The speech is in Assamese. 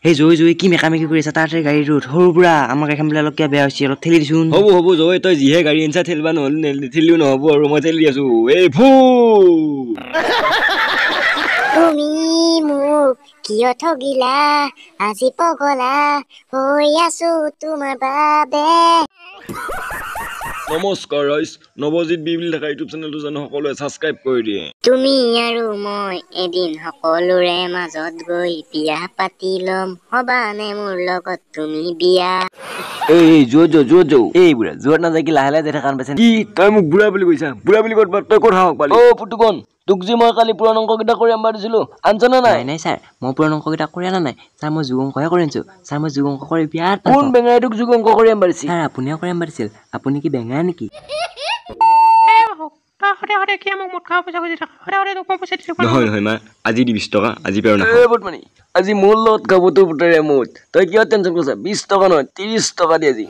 Hey Joey Joey কি মেকানিক কৰি আছে তাতে গাড়ী ৰুট সৰু বুঢ়া আমাৰ গাড়ীখন বোলে অলপ কিবা বেয়া হৈছে অলপ ঠেলি দিছোন হ'ব হ'ব জয় তই যিহে গাড়ী এনছা ঠেলবা নহ'ল ঠেলিও নহ'ব আৰু মই ঠেলি আছো এই ফু তুমি মোক কিয় ঠগিলা আজি পগলা হৈ আছো তোমাৰ বাবে নমস্কাৰ ৰাইজ নৱজিত বিবিল থকা ইউটিউব চেনেলটো যেন সকলোৱে ছাবস্ক্ৰাইব কৰি দিয়ে তুমি আৰু মই এদিন সকলোৰে মাজত গৈ বিয়া পাতি লম হবানে মোৰ লগত তুমি বিয়া এই জো এই বুঢ়া জোৰত নাযায় কি লাহে লাহে যাই থাকান পাইছে কি তই মোক বুঢ়া বুলি কৈছা বুঢ়া বুলি ক'ত তই ক'ত হাওক পালি অ পুতুকন তোক যে মই কালি পুৰণ অংককেইটা কৰি আনবা দিছিলো আনছনা নাই নাই ছাৰ মই পুৰণ অংককেইটা কৰি আনা নাই ছাৰ মই যোগ অংকহে কৰি আনছো ছাৰ মই যোগ অংক কৰি বিয়াত কোন বেঙাই তোক যোগ অংক কৰি আনবা দিছি ছাৰ আপুনিও কৰি আনবা দিছিল আপুনি কি বেঙা নেকি নহয় নহয় মা আজি দি 20 টকা আজি পেৰ না এ বটমানি আজি মোৰ লগত গাবতো পুতৰে মুত তই কিয় টেনচন কৰিছা 20 টকা নহয় 30 টকা দি আজি